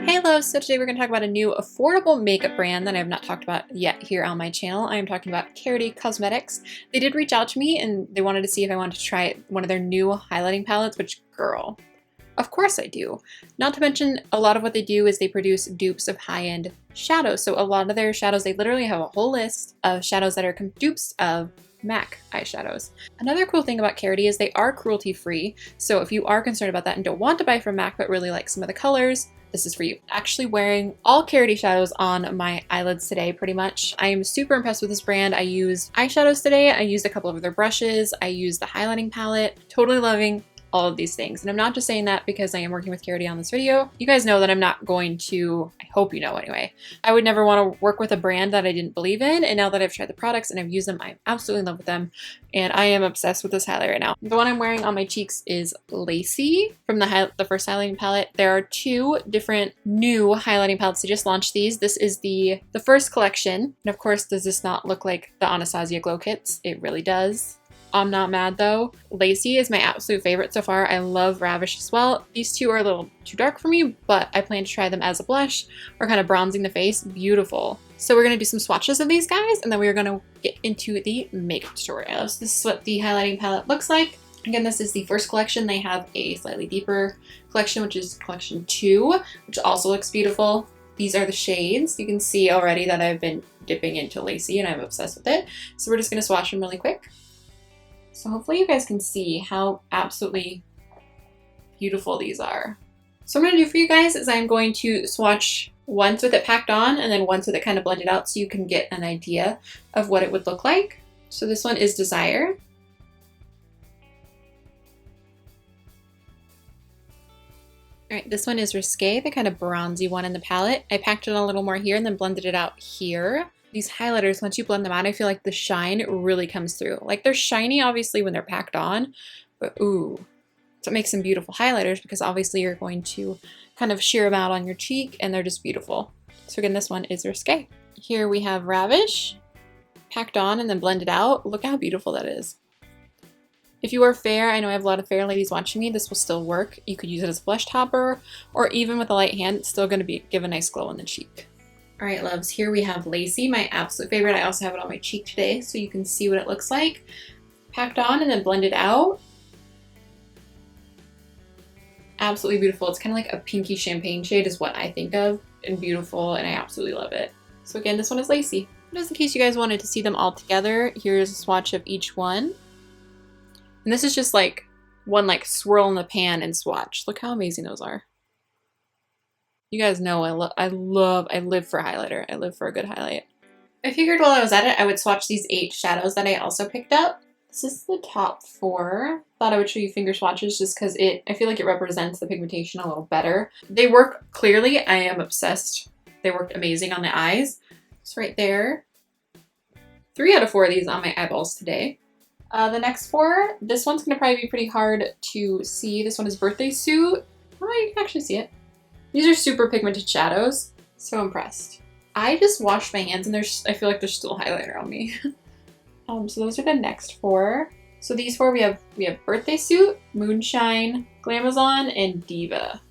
Hey loves, so today we're going to talk about a new affordable makeup brand that I have not talked about yet here on my channel. I am talking about Karity Cosmetics. They did reach out to me and they wanted to see if I wanted to try one of their new highlighting palettes, which girl, of course I do. Not to mention a lot of what they do is they produce dupes of high-end shadows. So a lot of their shadows, they literally have a whole list of shadows that are dupes of MAC eyeshadows. Another cool thing about Karity is they are cruelty-free. So if you are concerned about that and don't want to buy from MAC but really like some of the colors, this is for you. Actually wearing all Karity shadows on my eyelids today pretty much. I am super impressed with this brand. I used eyeshadows today. I used a couple of their brushes. I used the highlighting palette. Totally loving all of these things. And I'm not just saying that because I am working with Karity on this video. You guys know that I'm not going to, I hope you know anyway, I would never want to work with a brand that I didn't believe in. And now that I've tried the products and I've used them, I'm absolutely in love with them. And I am obsessed with this highlight right now. The one I'm wearing on my cheeks is Lacy from the first highlighting palette. There are two different new highlighting palettes. They just launched these. This is the first collection. And of course, does this not look like the Anastasia Glow Kits? It really does. I'm not mad though. Lacy is my absolute favorite so far. I love Ravish as well. These two are a little too dark for me, but I plan to try them as a blush or kind of bronzing the face. Beautiful. So we're going to do some swatches of these guys and then we are going to get into the makeup tutorial. So this is what the highlighting palette looks like. Again, this is the first collection. They have a slightly deeper collection, which is collection 2, which also looks beautiful. These are the shades. You can see already that I've been dipping into Lacy and I'm obsessed with it. So we're just going to swatch them really quick. So hopefully you guys can see how absolutely beautiful these are. So what I'm going to do for you guys is I'm going to swatch once with it packed on and then once with it kind of blended out so you can get an idea of what it would look like. So this one is Desire. Alright, this one is Risque, the kind of bronzy one in the palette. I packed it a little more here and then blended it out here. These highlighters, once you blend them out, I feel like the shine really comes through. Like they're shiny obviously when they're packed on, but ooh. So it makes them beautiful highlighters because obviously you're going to kind of sheer them out on your cheek and they're just beautiful. So again, this one is Risque. Here we have Ravish, packed on and then blended out. Look how beautiful that is. If you are fair, I know I have a lot of fair ladies watching me, this will still work. You could use it as a blush topper or even with a light hand, it's still going to give a nice glow on the cheek. Alright loves, here we have Lacy, my absolute favorite. I also have it on my cheek today so you can see what it looks like. Packed on and then blended out. Absolutely beautiful. It's kind of like a pinky champagne shade is what I think of, and beautiful, and I absolutely love it. So again, this one is Lacy. Just in case you guys wanted to see them all together, here's a swatch of each one. And this is just like one like swirl in the pan and swatch. Look how amazing those are. You guys know I live for highlighter. I live for a good highlight. I figured while I was at it, I would swatch these 8 shadows that I also picked up. This is the top 4. Thought I would show you finger swatches just because I feel like it represents the pigmentation a little better. They work clearly. I am obsessed. They worked amazing on the eyes. It's right there. 3 out of 4 of these on my eyeballs today. The next 4, this one's going to probably be pretty hard to see. This one is Birthday Suit. Oh, you can actually see it. These are super pigmented shadows. So impressed. I just washed my hands and I feel like there's still highlighter on me. So those are the next 4. So these 4 we have Birthday Suit, Moonshine, Glamazon, and Diva.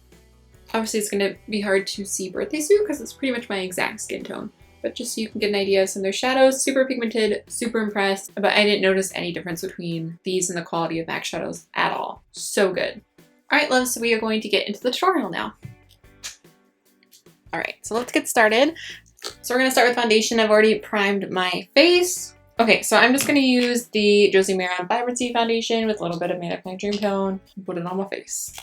Obviously it's going to be hard to see Birthday Suit because it's pretty much my exact skin tone. But just so you can get an idea of some of their shadows, super pigmented, super impressed. But I didn't notice any difference between these and the quality of MAC shadows at all. So good. Alright loves, so we are going to get into the tutorial now. Alright, so let's get started. So we're going to start with foundation. I've already primed my face. Okay, so I'm just going to use the Josie Maran Vibrancy foundation with a little bit of Manic Dreamtone and put it on my face.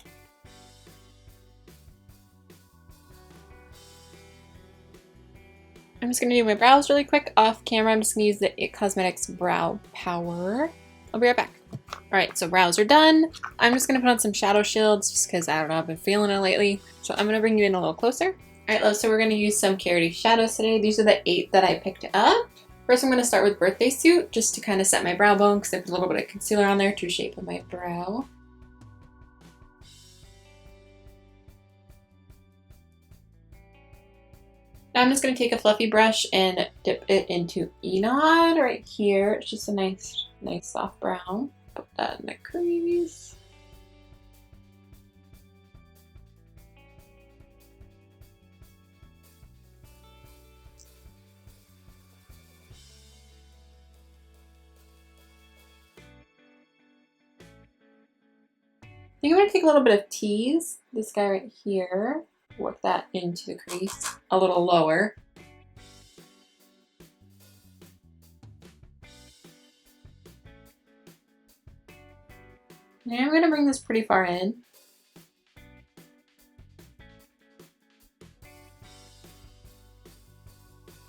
I'm just going to do my brows really quick off camera. I'm just going to use the It Cosmetics Brow Power. I'll be right back. Alright, so brows are done. I'm just going to put on some shadow shields just because, I don't know, I've been feeling it lately. So I'm going to bring you in a little closer. Alright, love, so we're going to use some Karity shadows today. These are the 8 that I picked up. First, I'm going to start with Birthday Suit just to kind of set my brow bone because I put a little bit of concealer on there to shape my brow. Now I'm just going to take a fluffy brush and dip it into Inod right here. It's just a nice soft brown. Put that in the crease. think I'm going to take a little bit of Tease, this guy right here, work that into the crease a little lower. And I'm going to bring this pretty far in.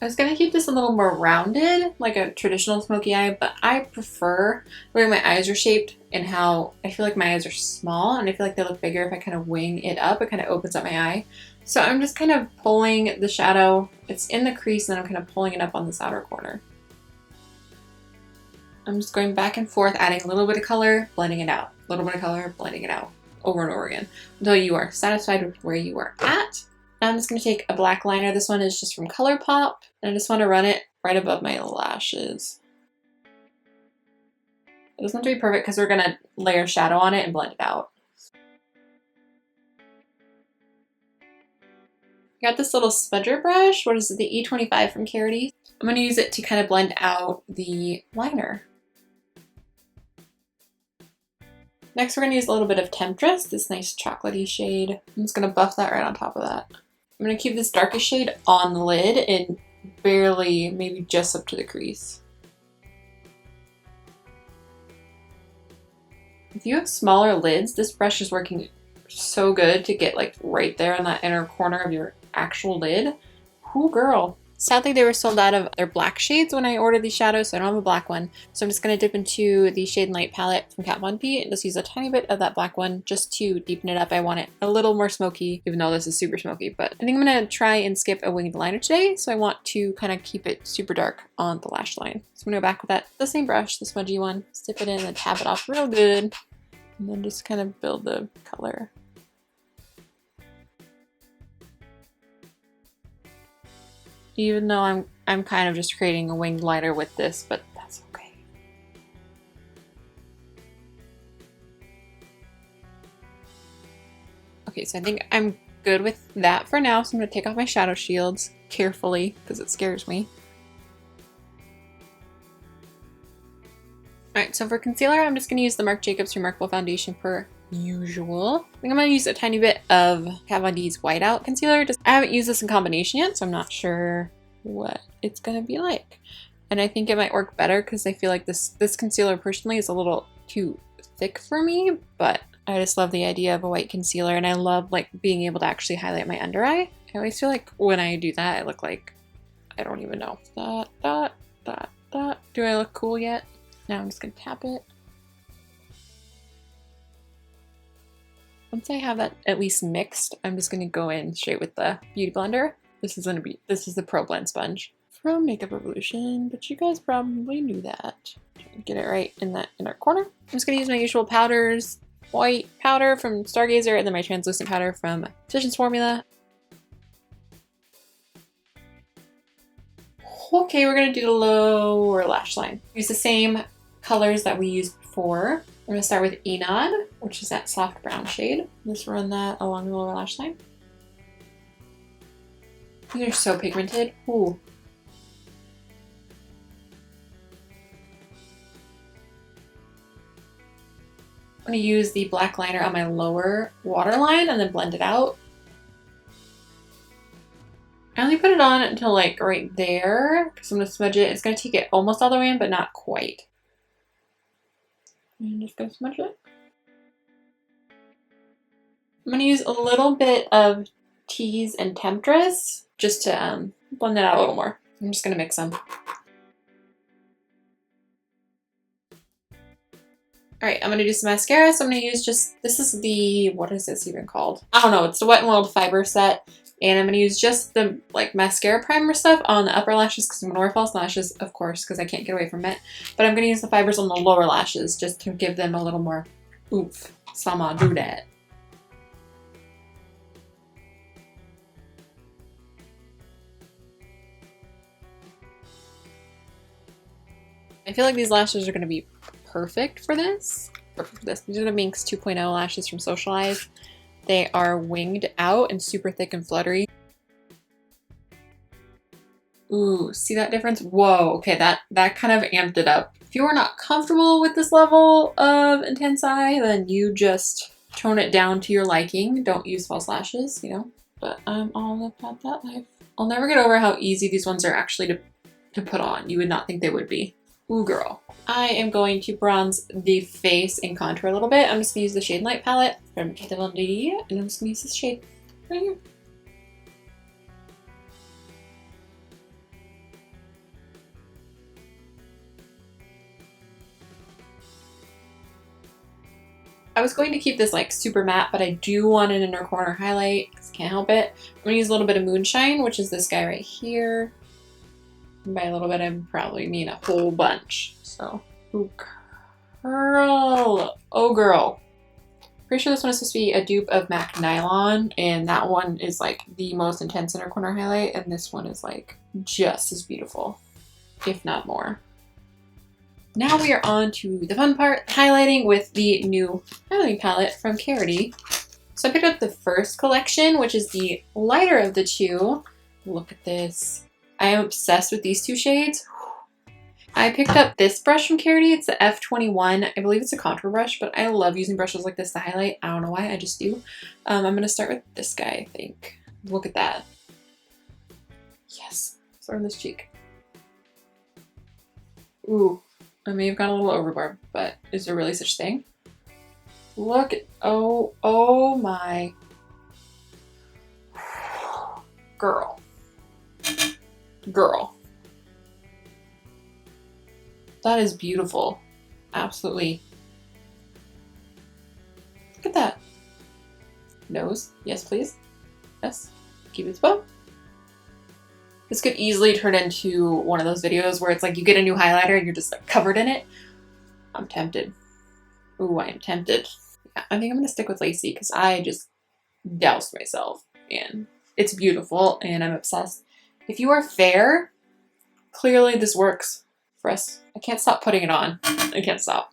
I was going to keep this a little more rounded, like a traditional smoky eye, but I prefer the way my eyes are shaped and how I feel like my eyes are small, and I feel like they look bigger if I kind of wing it up. It kind of opens up my eye. So I'm just kind of pulling the shadow. It's in the crease, and then I'm kind of pulling it up on this outer corner. I'm just going back and forth, adding a little bit of color, blending it out. A little bit of color, blending it out. Over and over again. Until you are satisfied with where you are at. Now I'm just going to take a black liner. This one is just from ColourPop. And I just want to run it right above my lashes. It doesn't have to be perfect because we're going to layer shadow on it and blend it out. I got this little smudger brush. What is it? The E25 from Karity. I'm going to use it to kind of blend out the liner. Next, we're going to use a little bit of Temptress, this nice chocolatey shade. I'm just going to buff that right on top of that. I'm going to keep this darkest shade on the lid and barely, maybe just up to the crease. If you have smaller lids, this brush is working so good to get like right there in that inner corner of your actual lid. Ooh, girl. Sadly, they were sold out of their black shades when I ordered these shadows, so I don't have a black one. So I'm just going to dip into the Shade and Light palette from Kat Von D and just use a tiny bit of that black one just to deepen it up. I want it a little more smoky, even though this is super smoky. But I think I'm going to try and skip a winged liner today, so I want to kind of keep it super dark on the lash line. So I'm going to go back with the same brush, the smudgy one, dip it in and tap it off real good, and then just kind of build the color. Even though I'm kind of just creating a winged liner with this, but that's okay. Okay, so I think I'm good with that for now, so I'm going to take off my shadow shields carefully because it scares me. Alright, so for concealer, I'm just going to use the Marc Jacobs Remarcable foundation per usual. I think I'm going to use a tiny bit of Kat Von D's Whiteout concealer. I haven't used this in combination yet, so I'm not sure what it's going to be like. And I think it might work better because I feel like this concealer personally is a little too thick for me, but I just love the idea of a white concealer, and I love like being able to actually highlight my under eye. I always feel like when I do that, I look like, I don't even know. Dot, dot, dot, dot. Do I look cool yet? Now I'm just going to tap it. Once I have that at least mixed, I'm just going to go in straight with the Beauty Blender. This is the Pro Blend Sponge from Makeup Revolution, but you guys probably knew that. Get it right in that inner corner. I'm just going to use my usual powders. White powder from Stargazer, and then my translucent powder from Physicians Formula. Okay, we're going to do the lower lash line. Use the same colors that we used before. I'm going to start with Inod, which is that soft brown shade. Just run that along the lower lash line. These are so pigmented. Ooh. I'm going to use the black liner on my lower waterline and then blend it out. I only put it on until like right there because I'm going to smudge it. It's going to take it almost all the way in, but not quite. I'm just going to smudge it. I'm going to use a little bit of Tease and Temptress just to blend it out a little more. I'm just going to mix them. Alright, I'm going to do some mascara. So I'm going to use this is the, what is this even called? I don't know. It's the Wet n Wild Fiber set. And I'm going to use just the like mascara primer stuff on the upper lashes because I'm going to wear false lashes, of course, because I can't get away from it. But I'm going to use the fibers on the lower lashes just to give them a little more oomph. So I'm going to do that. I feel like these lashes are going to be perfect for this. These are the Minx 2.0 lashes from Socialize. They are winged out and super thick and fluttery. Ooh, see that difference? Whoa, okay, that kind of amped it up. If you are not comfortable with this level of intense eye, then you just Tone it down to your liking. Don't use false lashes, you know, but I'm all about that life. I'll never get over how easy these ones are actually to put on. You would not think they would be. Ooh, girl. I am going to bronze the face and contour a little bit. I'm just gonna use the Shade Light palette from Diva, and I'm just gonna use this shade right here. I was going to keep this like super matte, but I do want an inner corner highlight because I can't help it. I'm gonna use a little bit of Moonshine, which is this guy right here. And by a little bit, I probably mean a whole bunch. So, ooh, girl. Oh, girl. Pretty sure this one is supposed to be a dupe of MAC Nylon, and that one is like the most intense inner corner highlight, and this one is like just as beautiful, if not more. Now we are on to the fun part, highlighting with the new highlighting palette from Karity. So I picked up the first collection, which is the lighter of the two. Look at this. I am obsessed with these two shades. I picked up this brush from Karity. It's the F21. I believe it's a contour brush, but I love using brushes like this to highlight. I don't know why, I just do. I'm going to start with this guy, I think. Look at that. Yes. Start on this cheek. Ooh. I may have gone a little overboard, but is there really such thing? Look at, oh my. Girl. Girl. That is beautiful. Absolutely. Look at that. Nose. Yes, please. Yes. Keep it bow. This could easily turn into one of those videos where it's like you get a new highlighter and you're just like covered in it. I'm tempted. Ooh, I am tempted. Yeah, I think I'm gonna stick with Lacy because I just doused myself and it's beautiful and I'm obsessed. If you are fair, clearly this works for us. I can't stop putting it on. I can't stop.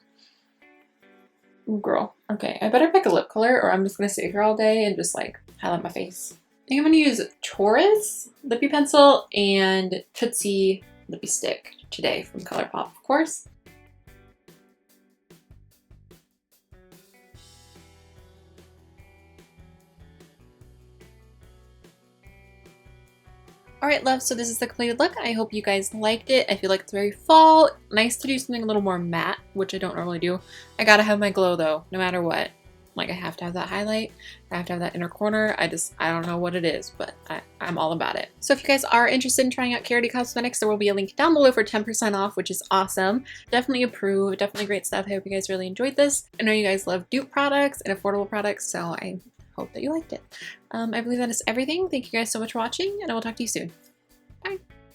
Ooh, girl. Okay, I better pick a lip color or I'm just gonna sit here all day and just like highlight my face. I think I'm going to use Taurus Lippy Pencil and Tootsie Lippy Stick today from ColourPop, of course. Alright, love, so this is the completed look. I hope you guys liked it. I feel like it's very fall. Nice to do something a little more matte, which I don't normally do. I gotta have my glow though, no matter what. Like, I have to have that highlight, I have to have that inner corner. I don't know what it is, but I'm all about it. So if you guys are interested in trying out Karity Cosmetics, there will be a link down below for 10% off, which is awesome. Definitely approve, definitely great stuff. I hope you guys really enjoyed this. I know you guys love dupe products and affordable products, so I hope that you liked it. I believe that is everything. Thank you guys so much for watching, and I will talk to you soon.